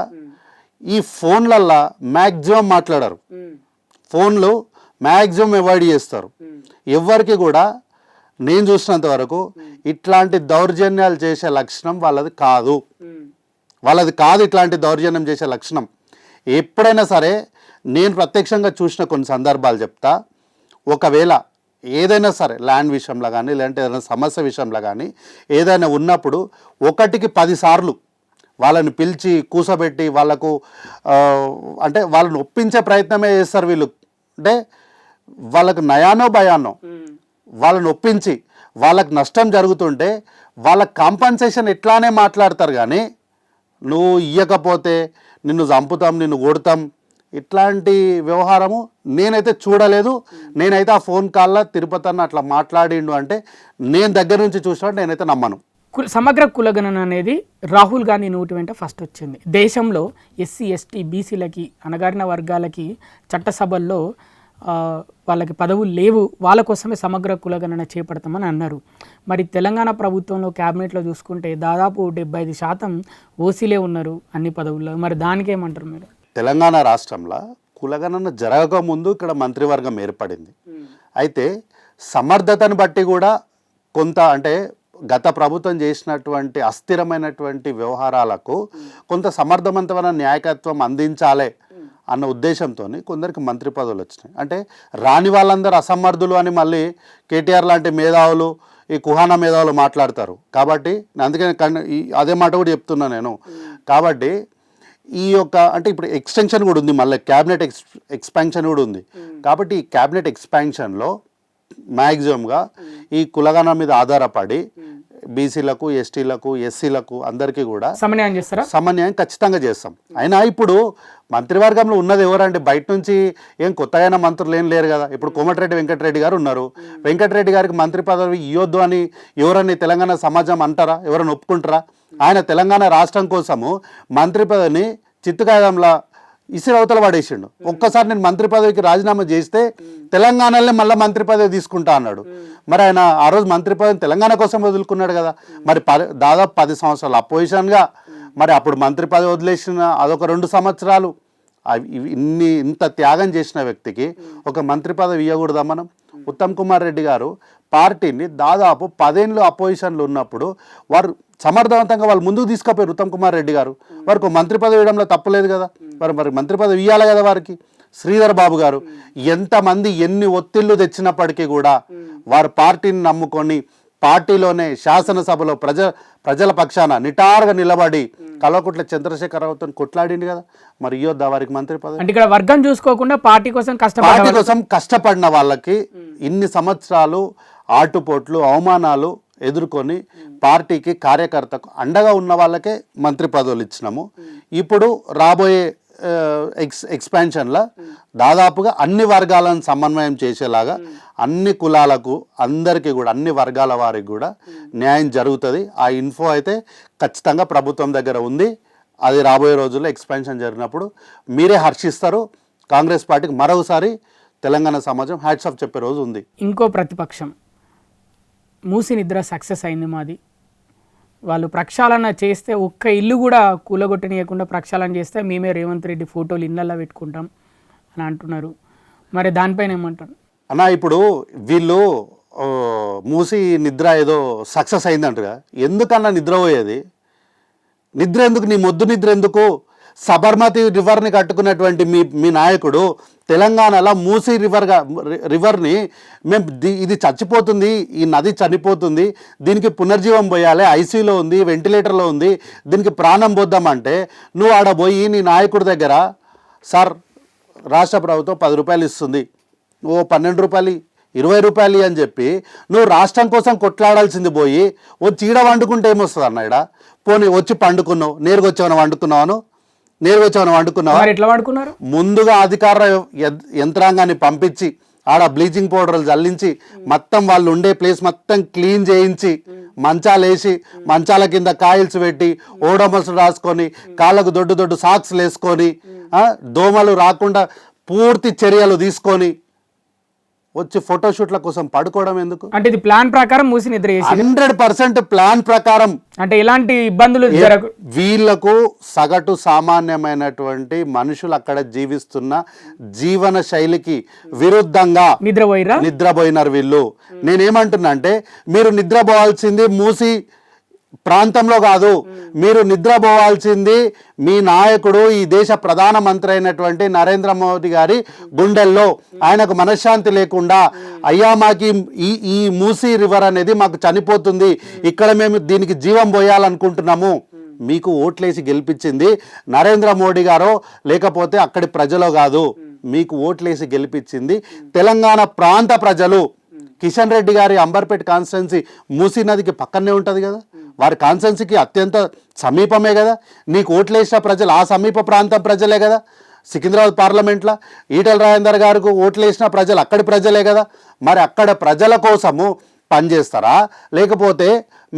[SPEAKER 3] ఈ ఫోన్లల్లో మ్యాక్సిమం మాట్లాడరు, ఫోన్లు మ్యాక్సిమం అవాయిడ్ చేస్తారు. ఎవరికి కూడా నేను చూసినంత వరకు ఇట్లాంటి దౌర్జన్యాలు చేసే లక్షణం వాళ్ళది కాదు, ఇట్లాంటి దౌర్జన్యం చేసే లక్షణం. ఎప్పుడైనా సరే నేను ప్రత్యక్షంగా చూసిన కొన్ని సందర్భాలు చెప్తా. ఒకవేళ ఏదైనా సరే ల్యాండ్ విషయంలో కానీ లేదంటే ఏదైనా సమస్య విషయంలో కానీ ఏదైనా ఉన్నప్పుడు 1కి 10 సార్లు వాళ్ళని పిలిచి కూసబెట్టి వాళ్ళకు అంటే వాళ్ళని ఒప్పించే ప్రయత్నమే చేస్తారు వీళ్ళు. అంటే వాళ్ళకు నయానో భయానో వాళ్ళని ఒప్పించి వాళ్ళకు నష్టం జరుగుతుంటే వాళ్ళ కాంపన్సేషన్ ఎట్లానే మాట్లాడతారు. కానీ నువ్వు ఇయ్యకపోతే నిన్ను చంపుతాం, నిన్ను కొడతాం, ఇట్లాంటి వ్యవహారము నేనైతే చూడలేదు. నేనైతే ఆ ఫోన్ కాల్లో తిరుపతి అన్న అట్లా మాట్లాడిండు అంటే నేను దగ్గర నుంచి చూసినట్టు నేనైతే నమ్మను.
[SPEAKER 2] సమగ్ర కులగణన అనేది రాహుల్ గాంధీ నోటి వెంట ఫస్ట్ వచ్చింది. దేశంలో ఎస్సీ ఎస్టీ బీసీలకి అణగారిన వర్గాలకి చట్టసభల్లో వాళ్ళకి పదవులు లేవు, వాళ్ళ కోసమే సమగ్ర కులగణన చేపడతామని అన్నారు. మరి తెలంగాణ ప్రభుత్వంలో క్యాబినెట్లో చూసుకుంటే దాదాపు 75% ఓసీలే ఉన్నారు అన్ని పదవుల్లో. మరి దానికేమంటారు మీరు?
[SPEAKER 3] తెలంగాణ రాష్ట్రంలో కులగణన జరగకముందు ఇక్కడ మంత్రివర్గం ఏర్పడింది. అయితే సమర్థతను బట్టి కూడా కొంత అంటే గత ప్రభుత్వం చేసినటువంటి అస్థిరమైనటువంటి వ్యవహారాలకు కొంత సమర్థవంతమైన న్యాయకత్వం అందించాలి అన్న ఉద్దేశంతో కొందరికి మంత్రి పదవులు వచ్చినాయి. అంటే రాని వాళ్ళందరూ అసమర్థులు అని మళ్ళీ కేటీఆర్ లాంటి మేధావులు, ఈ కుహానా మేధావులు మాట్లాడతారు. కాబట్టి అందుకని అదే మాట కూడా చెప్తున్నా నేను. కాబట్టి ఈ యొక్క అంటే ఇప్పుడు ఎక్స్టెన్షన్ కూడా ఉంది, మళ్ళీ క్యాబినెట్ ఎక్స్పాన్షన్ కూడా ఉంది. కాబట్టి ఈ క్యాబినెట్ ఎక్స్పాన్షన్లో మ్యాక్సిమంగా ఈ కులగణన మీద ఆధారపడి బీసీలకు, ఎస్టీలకు, ఎస్సీలకు అందరికీ కూడా సమన్వయం ఖచ్చితంగా చేస్తాం. అయినా ఇప్పుడు మంత్రివర్గంలో ఉన్నది ఎవరండి? బయట నుంచి ఏం కొత్తగా మంత్రులు ఏం లేరు కదా. ఇప్పుడు కోమటిరెడ్డి వెంకటరెడ్డి గారు ఉన్నారు. వెంకటరెడ్డి గారికి మంత్రి పదవి ఇవ్వద్దు అని ఎవరని తెలంగాణ సమాజం అంటారా? ఎవరైనా ఒప్పుకుంటారా? ఆయన తెలంగాణ రాష్ట్రం కోసము మంత్రి పదవిని చిత్తుకాయంలా ఇసిరవతల పడేసిండు. ఒక్కసారి నేను మంత్రి పదవికి రాజీనామా చేస్తే తెలంగాణలోనే మళ్ళీ మంత్రి పదవి తీసుకుంటా అన్నాడు. మరి ఆయన ఆ రోజు మంత్రి పదవిని తెలంగాణ కోసం వదులుకున్నాడు కదా. మరి దాదాపు 10 సంవత్సరాలు అపోజిషన్గా మరి అప్పుడు మంత్రి పదవి వదిలేసిన అదొక 2 సంవత్సరాలు ఇంత త్యాగం చేసిన వ్యక్తికి ఒక మంత్రి పదవి ఇవ్వకూడదా మనం? ఉత్తమ్ కుమార్ రెడ్డి గారు పార్టీని దాదాపు 10 ఏళ్ళు అపోజిషన్లు ఉన్నప్పుడు వారు సమర్థవంతంగా వాళ్ళు ముందుకు తీసుకుపోయారు. ఉత్తమ్ కుమార్ రెడ్డి గారు వారికి మంత్రి పదవి ఇవ్వడంలో తప్పలేదు కదా. మరి మంత్రి పదవి ఇవ్వాలి కదా వారికి. శ్రీధర్ బాబు గారు ఎంతమంది ఎన్ని ఒత్తిళ్లు తెచ్చినప్పటికీ కూడా వారు పార్టీని నమ్ముకొని పార్టీలోనే శాసనసభలో ప్రజల పక్షాన నిటారుగా నిలబడి కల్వకుంట్ల చంద్రశేఖరరావుతో కొట్లాడింది కదా. మరి ఇవ్వద్దా వారికి మంత్రి పదవి?
[SPEAKER 2] అంటే ఇక్కడ వర్గం చూసుకోకుండా పార్టీ కోసం
[SPEAKER 3] కష్టపడిన వాళ్ళకి ఇన్ని సంవత్సరాలు ఆటుపోట్లు అవమానాలు ఎదుర్కొని పార్టీకి కార్యకర్తకు అండగా ఉన్న వాళ్ళకే మంత్రి పదవులు ఇచ్చినాము. ఇప్పుడు రాబోయే ఎక్స్పాన్షన్లో దాదాపుగా అన్ని వర్గాలను సమన్వయం చేసేలాగా అన్ని కులాలకు అందరికీ కూడా అన్ని వర్గాల వారికి కూడా న్యాయం జరుగుతుంది. ఆ ఇన్ఫో అయితే ఖచ్చితంగా ప్రభుత్వం దగ్గర ఉంది. అది రాబోయే రోజుల్లో ఎక్స్పాన్షన్ జరిగినప్పుడు మీరే హర్షిస్తారు. కాంగ్రెస్ పార్టీకి మరోసారి తెలంగాణ సమాజం హ్యాట్స్ ఆఫ్ చెప్పే రోజు ఉంది.
[SPEAKER 2] ఇంకో ప్రతిపక్షం మూసి నిద్ర సక్సెస్ అయింది మాది, వాళ్ళు ప్రక్షాళన చేస్తే ఒక్క ఇల్లు కూడా కూలగొట్టనీయకుండా ప్రక్షాళన చేస్తే మేమే రేవంత్ రెడ్డి ఫోటోలు ఇళ్ళల్లో పెట్టుకుంటాం అని అంటున్నారు. మరి దానిపైన ఏమంటారు
[SPEAKER 3] అన్న? ఇప్పుడు వీళ్ళు మూసి నిద్ర ఏదో సక్సెస్ అయిందంటగా. ఎందుకన్నా నిద్రపోయేది? నిద్ర ఎందుకు? నీ మొద్దు నిద్ర ఎందుకు? సబర్మతి రివర్ని కట్టుకున్నటువంటి మీ నాయకుడు తెలంగాణలో మూసీ రివర్ని మేము ఇది చచ్చిపోతుంది, ఈ నది చనిపోతుంది, దీనికి పునర్జీవం పోయాలి, ఐసీయూలో ఉంది, వెంటిలేటర్లో ఉంది, దీనికి ప్రాణం పోద్దామంటే నువ్వు ఆడ పోయి నీ నాయకుడి దగ్గర సార్ రాష్ట్ర ప్రభుత్వం 10 రూపాయలు ఇస్తుంది, ఓ 12 రూపాయలు 20 రూపాయలు అని చెప్పి నువ్వు రాష్ట్రం కోసం కొట్లాడాల్సింది పోయి వచ్చి ఈడ వండుకుంటే ఏమొస్తుంది అన్న? ఈడ పోనీ వచ్చి పండుకున్నావు, నేరుగా వచ్చేవన్న వండుకున్నావాను?
[SPEAKER 2] ఎట్లా వాడుకున్నారు?
[SPEAKER 3] ముందుగా అధికార యంత్రాంగాన్ని పంపించి ఆడ బ్లీచింగ్ పౌడర్లు చల్లించి మొత్తం వాళ్ళు ఉండే ప్లేస్ మొత్తం క్లీన్ చేయించి మంచాలు వేసి మంచాల కింద కాయిల్స్ పెట్టి ఓడోమస్ రాసుకొని కాళ్ళకు దొడ్డు సాక్స్లు వేసుకొని దోమలు రాకుండా పూర్తి చర్యలు తీసుకొని వచ్చి ఫోటోషూట్ల కోసం పడుకోవడం ఎందుకు?
[SPEAKER 2] అంటే ఇది ప్లాన్ ప్రకారం మూసి నిద్ర చేసి
[SPEAKER 3] 100% ప్లాన్ ప్రకారం.
[SPEAKER 2] అంటే ఎలాంటి ఇబ్బందులు జరగ
[SPEAKER 3] వీళ్లకు సగటు సామాన్యమైనటువంటి మనుషులు అక్కడ జీవిస్తున్న జీవన శైలికి విరుద్ధంగా నిద్రపోయినారు వీళ్ళు. నేనేమంటున్నా అంటే మీరు నిద్రపోవాల్సింది మూసి ప్రాంతంలో కాదు, మీరు నిద్రపోవాల్సింది మీ నాయకుడు ఈ దేశ ప్రధానమంత్రి అయినటువంటి నరేంద్ర మోదీ గారి గుండెల్లో. ఆయనకు మనశ్శాంతి లేకుండా అయ్యా మాకు ఈ మూసీ రివర్ అనేది మాకు చనిపోతుంది, ఇక్కడ మేము దీనికి జీవం పోయాలనుకుంటున్నాము. మీకు ఓట్లేసి గెలిపించింది నరేంద్ర మోడీ గారో లేకపోతే అక్కడి ప్రజలో కాదు, మీకు ఓట్లేసి గెలిపించింది తెలంగాణ ప్రాంత ప్రజలు. కిషన్ రెడ్డి గారి అంబర్పేట్ కాన్స్టిట్యున్సీ మూసీ నదికి పక్కనే ఉంటుంది కదా, వారి కాన్స్టిట్యున్సీకి అత్యంత సమీపమే కదా. నీకు ఓట్లేసిన ప్రజలు ఆ సమీప ప్రాంతం ప్రజలే కదా. సికింద్రాబాద్ పార్లమెంట్లో ఈటెల రాజేందర్ గారికి ఓట్లేసిన ప్రజలు అక్కడి ప్రజలే కదా. మరి అక్కడ ప్రజల కోసము పనిచేస్తారా లేకపోతే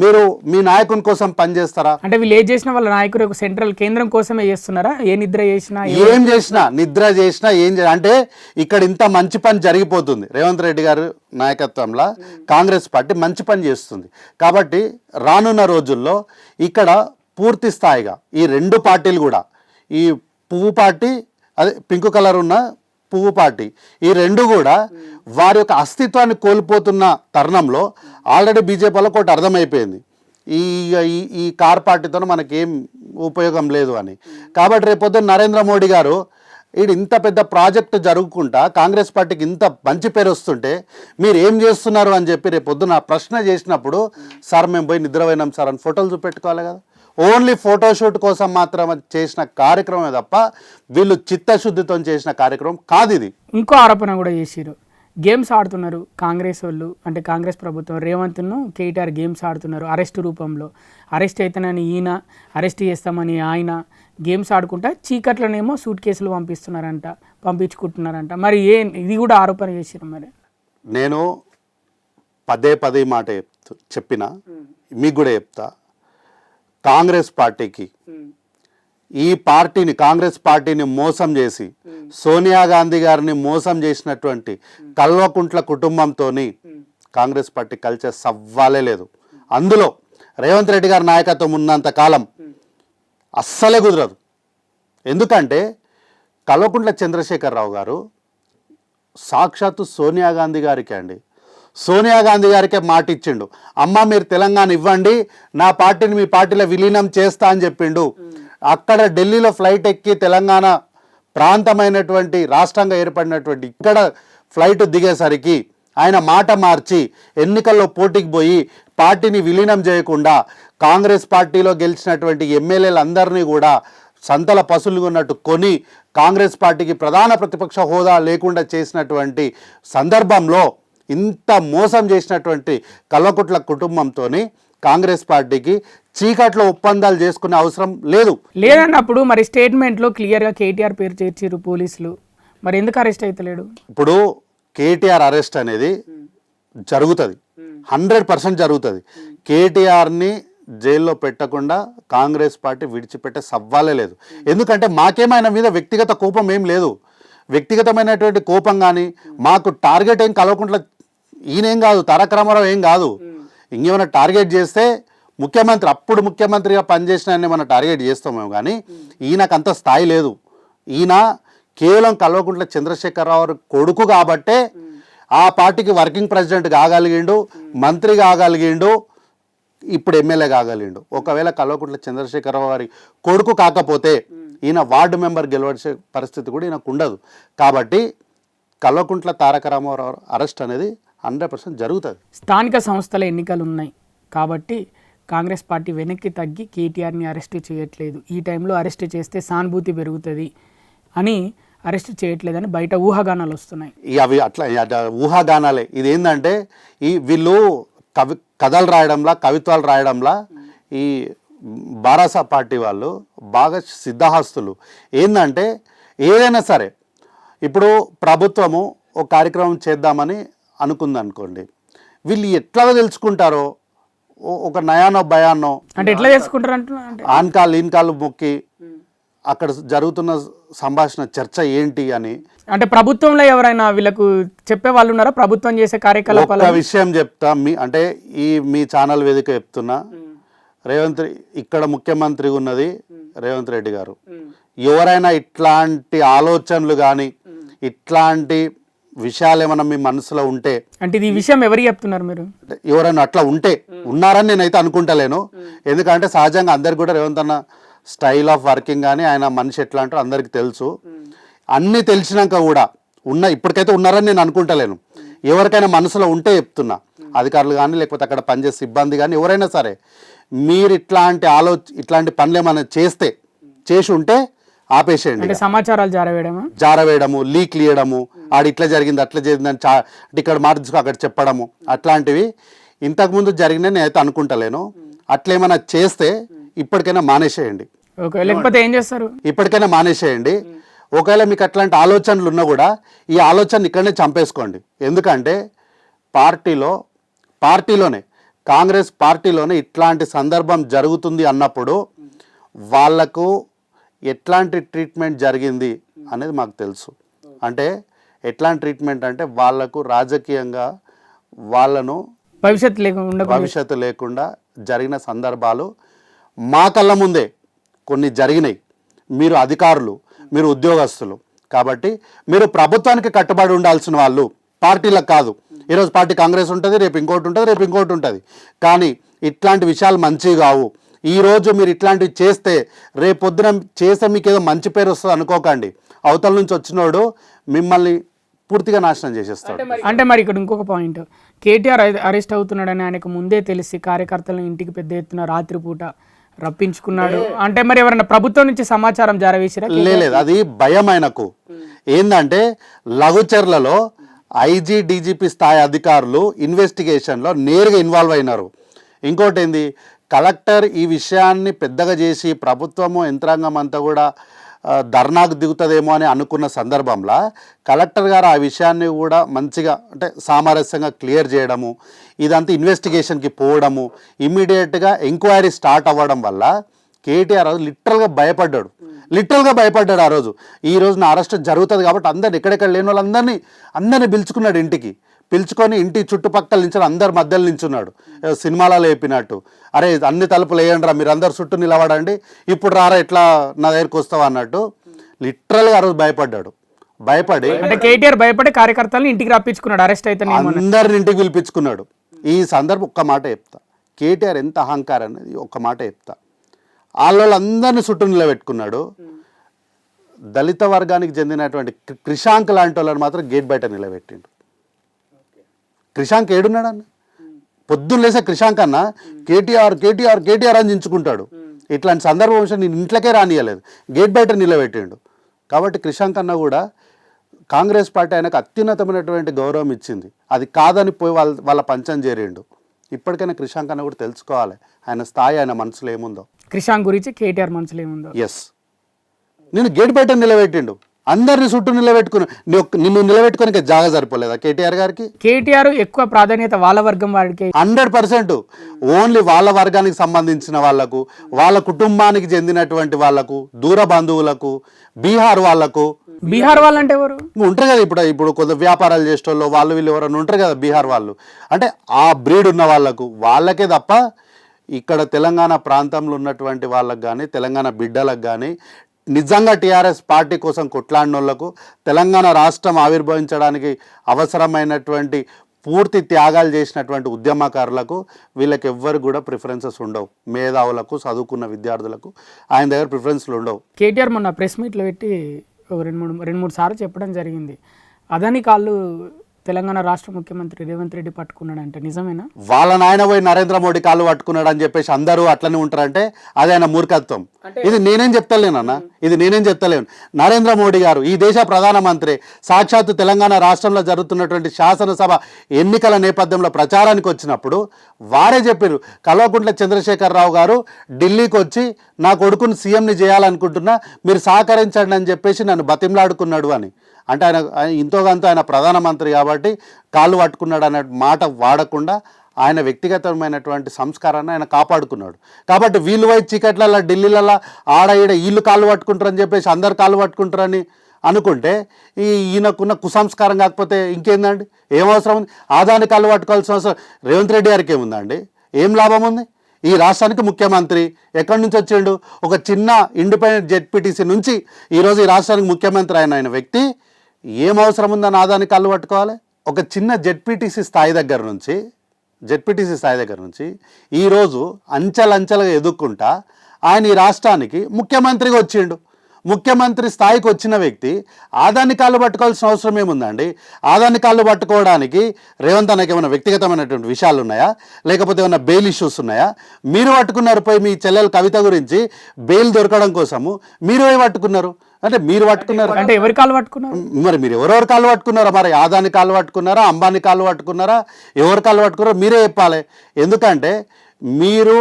[SPEAKER 3] మీరు మీ నాయకుని కోసం పనిచేస్తారా?
[SPEAKER 2] అంటే వీళ్ళు ఏం చేసిన వాళ్ళ నాయకుడు సెంట్రల్ కేంద్రం కోసమే చేస్తున్నారా? ఏం నిద్ర చేసినా
[SPEAKER 3] నిద్ర చేసినా అంటే ఇక్కడ ఇంత మంచి పని జరిగిపోతుంది. రేవంత్ రెడ్డి గారు నాయకత్వంలో కాంగ్రెస్ పార్టీ మంచి పని చేస్తుంది కాబట్టి రానున్న రోజుల్లో ఇక్కడ పూర్తి స్థాయిగా ఈ రెండు పార్టీలు కూడా, ఈ పువ్వు పార్టీ అదే పింక్ కలర్ ఉన్న పువ్వు పార్టీ, ఈ రెండు కూడా వారి యొక్క అస్తిత్వాన్ని కోల్పోతున్న తరుణంలో ఆల్రెడీ బీజేపీలో ఒకటి అర్థమైపోయింది, ఈ కార్ పార్టీతో మనకేం ఉపయోగం లేదు అని. కాబట్టి రేపొద్దున నరేంద్ర మోడీ గారు ఇంత పెద్ద ప్రాజెక్టు జరుగుకుంటా కాంగ్రెస్ పార్టీకి ఇంత మంచి పేరు వస్తుంటే మీరు ఏం చేస్తున్నారు అని చెప్పి రేపొద్దున ప్రశ్న చేసినప్పుడు సార్ మేము పోయి నిద్రపోయినాం సార్ అని ఫోటోలు చూపెట్టుకోవాలి కదా. ఓన్లీ ఫోటోషూట్ కోసం మాత్రం చేసిన కార్యక్రమమే తప్ప వీళ్ళు చిత్తశుద్ధితో చేసిన కార్యక్రమం కాదు ఇది.
[SPEAKER 2] ఇంకో ఆరోపణ కూడా చేసిరు, గేమ్స్ ఆడుతున్నారు కాంగ్రెస్ వాళ్ళు, అంటే కాంగ్రెస్ ప్రభుత్వం రేవంత్ను కేటీఆర్ గేమ్స్ ఆడుతున్నారు అరెస్ట్ రూపంలో. అరెస్ట్ అయితేనని ఈయన, అరెస్ట్ చేస్తామని ఆయన గేమ్స్ ఆడుకుంటా చీకట్లనేమో సూట్ కేసులు పంపించుకుంటున్నారంట. మరి ఇది కూడా ఆరోపణ చేసిరు. మరి
[SPEAKER 3] నేను పదే మాట చెప్పిన మీకు కూడా చెప్తా, కాంగ్రెస్ పార్టీకి కాంగ్రెస్ పార్టీని మోసం చేసి సోనియా గాంధీ గారిని మోసం చేసినటువంటి కల్వకుంట్ల కుటుంబంతో కాంగ్రెస్ పార్టీ కలిసే సవ్వాలే లేదు. అందులో రేవంత్ రెడ్డి గారి నాయకత్వం ఉన్నంత కాలం అస్సలే కుదరదు. ఎందుకంటే కల్వకుంట్ల చంద్రశేఖరరావు గారు సాక్షాత్తు సోనియా గాంధీ గారికే మాట ఇచ్చిండు, అమ్మ మీరు తెలంగాణ ఇవ్వండి, నా పార్టీని మీ పార్టీలో విలీనం చేస్తా అని చెప్పిండు. అక్కడ ఢిల్లీలో ఫ్లైట్ ఎక్కి తెలంగాణ ప్రాంతమైనటువంటి రాష్ట్రంగా ఏర్పడినటువంటి ఇక్కడ ఫ్లైట్ దిగేసరికి ఆయన మాట మార్చి ఎన్నికల్లో పోటీకి పోయి పార్టీని విలీనం చేయకుండా కాంగ్రెస్ పార్టీలో గెలిచినటువంటి ఎమ్మెల్యేలందరినీ కూడా సంతల పసులు ఉన్నట్టు కొని కాంగ్రెస్ పార్టీకి ప్రధాన ప్రతిపక్ష హోదా లేకుండా చేసినటువంటి సందర్భంలో ఇంత మోసం చేసినటువంటి కల్వకుంట్ల కుటుంబంతో కాంగ్రెస్ పార్టీకి చీకట్లో ఒప్పందాలు చేసుకునే అవసరం లేదన్నప్పుడు
[SPEAKER 2] మరి స్టేట్మెంట్లో క్లియర్గా కేటీఆర్ పేరు చేర్చారు పోలీసులు, మరి ఎందుకు అరెస్ట్ అవుతలేడు?
[SPEAKER 3] ఇప్పుడు కేటీఆర్ అరెస్ట్ అనేది జరుగుతుంది, 100% జరుగుతుంది. కేటీఆర్ని జైల్లో పెట్టకుండా కాంగ్రెస్ పార్టీ విడిచిపెట్టే సవ్వాలే లేదు. ఎందుకంటే మాకేమైనా మీద వ్యక్తిగత కోపం ఏం లేదు, వ్యక్తిగతమైనటువంటి కోపం కానీ మాకు టార్గెట్ ఏం కల్వకుంట్ల ఈయనేం కాదు, తారక రామారావు ఏం కాదు. ఇంకేమైనా టార్గెట్ చేస్తే అప్పుడు ముఖ్యమంత్రిగా పనిచేసిన మనం టార్గెట్ చేస్తామేమో కానీ ఈయనకు అంత స్థాయి లేదు. ఈయన కేవలం కల్వకుంట్ల చంద్రశేఖరరావు కొడుకు కాబట్టే ఆ పార్టీకి వర్కింగ్ ప్రెసిడెంట్ కాగలిగిండు, మంత్రి కాగలిగిండు, ఇప్పుడు ఎమ్మెల్యే కాగలిగిండు. ఒకవేళ కల్వకుంట్ల చంద్రశేఖరరావు గారి కొడుకు కాకపోతే ఈయన వార్డు మెంబర్ గెలవచ్చే పరిస్థితి కూడా ఈయనకు ఉండదు. కాబట్టి కల్వకుంట్ల తారక రామారావు అరెస్ట్ అనేది 100% జరుగుతుంది.
[SPEAKER 2] స్థానిక సంస్థల ఎన్నికలు ఉన్నాయి కాబట్టి కాంగ్రెస్ పార్టీ వెనక్కి తగ్గి కేటీఆర్ని అరెస్ట్ చేయట్లేదు, ఈ టైంలో అరెస్ట్ చేస్తే సానుభూతి పెరుగుతుంది అని అరెస్ట్ చేయట్లేదని బయట ఊహాగానాలు వస్తున్నాయి.
[SPEAKER 3] అవి అట్లా ఊహాగానాలే. ఇది ఏంటంటే వీళ్ళు కథలు రాయడంలా, కవిత్వాలు రాయడంలా ఈ బారాసా పార్టీ వాళ్ళు బాగా సిద్ధహస్తులు. ఏంటంటే ఏదైనా సరే ఇప్పుడు ప్రభుత్వము ఒక కార్యక్రమం చేద్దామని అనుకుందనుకోండి, వీళ్ళు ఎట్లా తెలుసుకుంటారో ఒక నయానో భయానో
[SPEAKER 2] అంటే ఎట్లా చేసుకుంటారు అంటే
[SPEAKER 3] ఆన్కాలు మొక్కి అక్కడ జరుగుతున్న సంభాషణ చర్చ ఏంటి అని.
[SPEAKER 2] అంటే ప్రభుత్వంలో ఎవరైనా వీళ్ళకు చెప్పే వాళ్ళు ఉన్నారా ప్రభుత్వం చేసే కార్యకలాపాలు?
[SPEAKER 3] ఒక విషయం చెప్తా, అంటే మీ ఛానల్ వేదిక చెప్తున్నా, ఇక్కడ ముఖ్యమంత్రి ఉన్నది రేవంత్ రెడ్డి గారు. ఎవరైనా ఇట్లాంటి ఆలోచనలు కానీ ఇట్లాంటి విషయాలు ఏమైనా మీ మనసులో ఉంటే,
[SPEAKER 2] అంటే ఇది విషయం ఎవరికి చెప్తున్నారు మీరు?
[SPEAKER 3] ఎవరైనా అట్లా ఉంటే ఉన్నారని నేనైతే అనుకుంటలేను. ఎందుకంటే సహజంగా అందరికి కూడా రేవంత్ అన్న స్టైల్ ఆఫ్ వర్కింగ్ కానీ ఆయన మనిషి ఎట్లా అంటారో అందరికి తెలుసు. అన్నీ తెలిసినాక కూడా ఇప్పటికైతే ఉన్నారని నేను అనుకుంటలేను. ఎవరికైనా మనసులో ఉంటే చెప్తున్నా, అధికారులు కానీ లేకపోతే అక్కడ పనిచేసే సిబ్బంది కానీ ఎవరైనా సరే, మీరు ఇట్లాంటి పనులు ఏమైనా చేసి ఉంటే ఆపేసేయండి.
[SPEAKER 2] అంటే సమాచారాలు
[SPEAKER 3] జారవేయడము, లీక్ తీయడము, ఇట్లా జరిగింది అట్లా జరిగిందని ఇక్కడ మాట తీసుకు అక్కడ చెప్పడము, అట్లాంటివి ఇంతకుముందు జరిగిన నేనైతే అనుకుంటలేను. అట్లేమైనా చేస్తే ఇప్పటికైనా మానేసేయండి.
[SPEAKER 2] లేకపోతే ఏం చేస్తారు? ఇప్పటికైనా
[SPEAKER 3] మానేసేయండి. ఒకవేళ మీకు అట్లాంటి ఆలోచనలు ఉన్నా కూడా ఈ ఆలోచన ఇక్కడనే చంపేసుకోండి. ఎందుకంటే పార్టీలోనే కాంగ్రెస్ పార్టీలోనే ఇట్లాంటి సందర్భం జరుగుతుంది అన్నప్పుడు వాళ్లకు ఎట్లాంటి ట్రీట్మెంట్ జరిగింది అనేది మాకు తెలుసు. అంటే ఎట్లాంటి ట్రీట్మెంట్ అంటే వాళ్లకు రాజకీయంగా వాళ్ళను భవిష్యత్తు లేకుండా జరిగిన సందర్భాలు మా కళ్ళ ముందే కొన్ని జరిగినాయి. మీరు అధికారులు, మీరు ఉద్యోగస్తులు కాబట్టి మీరు ప్రభుత్వానికి కట్టుబడి ఉండాల్సిన వాళ్ళు, పార్టీలకు కాదు. ఈరోజు పార్టీ కాంగ్రెస్ ఉంటుంది, రేపు ఇంకోటి ఉంటుంది. కానీ ఇట్లాంటి విషయాలు మంచివి కావు. ఈరోజు మీరు ఇట్లాంటివి చేస్తే రేపు పొద్దున చేస్తే మీకు ఏదో మంచి పేరు వస్తుంది అనుకోకండి. అవతల నుంచి వచ్చినోడు మిమ్మల్ని పూర్తిగా నాశనం చేసేస్తాడు.
[SPEAKER 2] అంటే మరి ఇక్కడ ఇంకొక పాయింట్, కేటీఆర్ అరెస్ట్ అవుతున్నాడని ఆయనకు ముందే తెలిసి కార్యకర్తలను ఇంటికి పెద్ద ఎత్తున రాత్రిపూట రప్పించుకున్నాడు అంటే మరి ఎవరైనా ప్రభుత్వం నుంచి సమాచారం జారవేసిరా?
[SPEAKER 3] లేదు, అది భయం ఆయనకు. ఏంటంటే లఘుచర్లలో ఐజీ డీజీపీ స్థాయి అధికారులు ఇన్వెస్టిగేషన్లో నేరుగా ఇన్వాల్వ్ అయినారు. ఇంకోటి ఏంది, కలెక్టర్ ఈ విషయాన్ని పెద్దగా చేసి ప్రభుత్వము యంత్రాంగం అంతా కూడా ధర్నాకు దిగుతుందేమో అని అనుకున్న సందర్భంలో కలెక్టర్ గారు ఆ విషయాన్ని కూడా మంచిగా అంటే సామరస్యంగా క్లియర్ చేయడము, ఇదంతా ఇన్వెస్టిగేషన్కి పోవడము, ఇమ్మీడియట్గా ఎంక్వైరీ స్టార్ట్ అవ్వడం వల్ల కేటీఆర్ లిటరల్గా భయపడ్డాడు ఆ రోజు. ఈ రోజు నా అరెస్ట్ జరుగుతుంది కాబట్టి అందరిని ఎక్కడెక్కడ లేని వాళ్ళందరినీ పిలుచుకున్నాడు. పిలుచుకొని ఇంటి చుట్టుపక్కల నుంచి అందరి మధ్యలో నించున్నాడు, సినిమాలలో చెప్పినట్టు. అరే అన్ని తలుపులు వేయండి రా, మీరు అందరు చుట్టూ నిలబడండి, ఇప్పుడు రారా ఎట్లా నా దగ్గరికి వస్తావా అన్నట్టు లిటరల్గా ఆ రోజు భయపడి
[SPEAKER 2] అంటే కేటీఆర్ భయపడి కార్యకర్తలను ఇంటికి రప్పించుకున్నాడు. అరెస్ట్ అయితే
[SPEAKER 3] అందరిని ఇంటికి పిలిపించుకున్నాడు. ఈ సందర్భం ఒక్క మాట చెప్తా, కేటీఆర్ ఎంత అహంకారం అనేది ఒక్క మాట చెప్తా. వాళ్ళందరినీ చుట్టూ నిలబెట్టుకున్నాడు. దళిత వర్గానికి చెందినటువంటి క్రిషాంక్ లాంటి వాళ్ళని మాత్రం గేట్ బయట నిలబెట్టిండు. క్రిషాంక్ ఏడున్నాడు అన్న? పొద్దున్న లేసే క్రిషాంక్ అన్న కేటీఆర్ అని చించుకుంటాడు. ఇట్లాంటి సందర్భం నేను ఇంట్లోకే రానియలేదు, గేట్ బయట నిలబెట్టిండు. కాబట్టి క్రిషాంక్ అన్న కూడా కాంగ్రెస్ పార్టీ ఆయనకు అత్యున్నతమైనటువంటి గౌరవం ఇచ్చింది, అది కాదని పోయి వాళ్ళ పంచం చేరిండు. ఇప్పటికైనా క్రిషాంక్ అన్న కూడా తెలుసుకోవాలి ఆయన స్థాయి, ఆయన మనసులో ఏముందో.
[SPEAKER 2] క్రిషాంక్ గురించి కేటీఆర్ మనసులో ఏముందో.
[SPEAKER 3] ఎస్, నేను గేట్ బయట నిలబెట్టిండు, అందరినీ చుట్టూ నిన్ను నిలబెట్టుకుని జాగా సరిపోలేదా కేటీఆర్ గారికి?
[SPEAKER 2] కేటీఆర్ ఎక్కువ ప్రాధాన్యత వాళ్ళ వర్గం వాడికి
[SPEAKER 3] 100%. ఓన్లీ వాళ్ళ వర్గానికి సంబంధించిన వాళ్లకు, వాళ్ళ కుటుంబానికి చెందినటువంటి వాళ్లకు, దూర బంధువులకు, బీహార్
[SPEAKER 2] వాళ్ళు అంటే ఎవరు
[SPEAKER 3] ఉంటారు కదా, ఇప్పుడు కొంత వ్యాపారాలు చేసే వాళ్ళు వీళ్ళు ఎవరైనా ఉంటారు కదా బీహార్ వాళ్ళు, అంటే ఆ బ్రీడ్ ఉన్న వాళ్ళకే తప్ప ఇక్కడ తెలంగాణ ప్రాంతంలో ఉన్నటువంటి వాళ్ళకు కానీ, తెలంగాణ బిడ్డలకు కానీ, నిజంగా టీఆర్ఎస్ పార్టీ కోసం కొట్లాడినోళ్లకు, తెలంగాణ రాష్ట్రం ఆవిర్భవించడానికి అవసరమైనటువంటి పూర్తి త్యాగాలు చేసినటువంటి ఉద్యమకారులకు వీళ్ళకి ఎవ్వరు కూడా ప్రిఫరెన్సెస్ ఉండవు. మేధావులకు, చదువుకున్న విద్యార్థులకు ఆయన దగ్గర ప్రిఫరెన్స్లు ఉండవు.
[SPEAKER 2] కేటీఆర్ మొన్న ప్రెస్ మీట్లో పెట్టి రెండు మూడు సార్లు చెప్పడం జరిగింది, అదాని కాళ్ళు తెలంగాణ రాష్ట్ర ముఖ్యమంత్రి రేవంత్ రెడ్డి పట్టుకున్నాడంటే నిజమేనా?
[SPEAKER 3] వాళ్ళ నాయన పోయి నరేంద్ర మోడీ కాళ్ళు పట్టుకున్నాడు అని చెప్పేసి అందరూ అట్లనే ఉంటారంటే అది ఆయన మూర్ఖత్వం. ఇది నేనేం చెప్తలేను. నరేంద్ర మోడీ గారు ఈ దేశ ప్రధానమంత్రి సాక్షాత్తు తెలంగాణ రాష్ట్రంలో జరుగుతున్నటువంటి శాసనసభ ఎన్నికల నేపథ్యంలో ప్రచారానికి వచ్చినప్పుడు వారే చెప్పారు, కల్వకుంట్ల చంద్రశేఖరరావు గారు ఢిల్లీకి వచ్చి నా కొడుకుని సీఎంని చేయాలనుకుంటున్నా, మీరు సహకరించండి అని చెప్పేసి నన్ను బతిమలాడుకున్నాడు అని. అంటే ఆయన ఇంతోగంతో ఆయన ప్రధానమంత్రి కాబట్టి కాళ్ళు పట్టుకున్నాడు అనే మాట వాడకుండా ఆయన వ్యక్తిగతమైనటువంటి సంస్కారాన్ని ఆయన కాపాడుకున్నాడు. కాబట్టి వీళ్ళు పోయి చీకట్లలో ఢిల్లీలలో ఆడ ఈడ వీళ్ళు కాళ్ళు పట్టుకుంటారని చెప్పేసి అందరు కాళ్ళు పట్టుకుంటారని అనుకుంటే ఈయనకున్న కుసంస్కారం కాకపోతే ఇంకేందండి? ఏం అవసరం ఉంది? ఆదాని కాళ్ళు పట్టుకోవాల్సిన అవసరం రేవంత్ రెడ్డి గారికి ఏముందండి? ఏం లాభం ఉంది? ఈ రాష్ట్రానికి ముఖ్యమంత్రి ఎక్కడి నుంచి వచ్చిండు? ఒక చిన్న ఇండిపెండెంట్ జెడ్పీటీసీ నుంచి ఈరోజు ఈ రాష్ట్రానికి ముఖ్యమంత్రి అయిన వ్యక్తి ఏం అవసరం ఉందని ఆదాని కాళ్ళు పట్టుకోవాలి? ఒక చిన్న జెడ్పీటీసీ స్థాయి దగ్గర నుంచి ఈరోజు అంచెలంచెలుగా ఎదుక్కుంటా ఆయన ఈ రాష్ట్రానికి ముఖ్యమంత్రిగా వచ్చిండు. ముఖ్యమంత్రి స్థాయికి వచ్చిన వ్యక్తి ఆదాన్ని కాళ్ళు పట్టుకోవాల్సిన అవసరం ఏముందండి? ఆదాన్ని కాళ్ళు పట్టుకోవడానికి రేవంత్ అన్నకి ఏమైనా వ్యక్తిగతమైనటువంటి విషయాలు ఉన్నాయా, లేకపోతే ఏమైనా బెయిల్ ఇష్యూస్ ఉన్నాయా? మీరు పట్టుకున్నారు పోయి మీ చెల్లెలు కవిత గురించి బెయిల్ దొరకడం కోసము మీరు పోయి పట్టుకున్నారు. అంటే మీరు పట్టుకున్నారు
[SPEAKER 2] అంటే ఎవరి కాళ్ళు పట్టుకున్నారు?
[SPEAKER 3] మరి మీరు ఎవరెవరు కాళ్ళు పట్టుకున్నారా? మరి ఆదాని కాళ్ళు పట్టుకున్నారా, అంబానీ కాళ్ళు పట్టుకున్నారా, ఎవరు కాళ్ళు పట్టుకున్నారో మీరే చెప్పాలి. ఎందుకంటే మీరు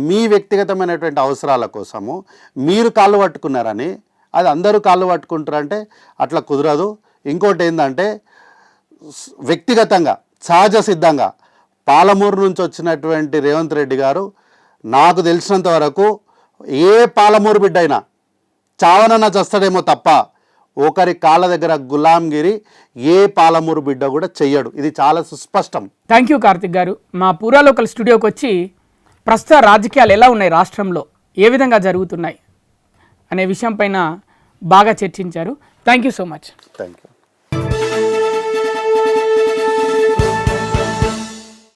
[SPEAKER 3] మీ వ్యక్తిగతమైనటువంటి అవసరాల కోసము మీరు కాళ్ళు పట్టుకున్నారని అది అందరూ కాళ్ళు పట్టుకుంటారంటే అట్లా కుదరదు. ఇంకోటి ఏంటంటే వ్యక్తిగతంగా సహజ సిద్ధంగా పాలమూరు నుంచి వచ్చినటువంటి రేవంత్ రెడ్డి గారు నాకు తెలిసినంత వరకు ఏ పాలమూరు బిడ్డ అయినా చావనన్నా చస్తాడేమో తప్ప ఒకరి కాళ్ళ దగ్గర గులాంగిరి ఏ పాలమూరు బిడ్డ కూడా చెయ్యడు. ఇది చాలా సుస్పష్టం.
[SPEAKER 2] థ్యాంక్ యూ కార్తిక్ గారు. మా పూరా లోకల్ స్టూడియోకి వచ్చి ప్రస్తుత రాజకీయాలు ఎలా ఉన్నాయి, రాష్ట్రంలో ఏ విధంగా జరుగుతున్నాయి అనే విషయం పైన బాగా చర్చించారు. Thank you so much.
[SPEAKER 3] Thank you.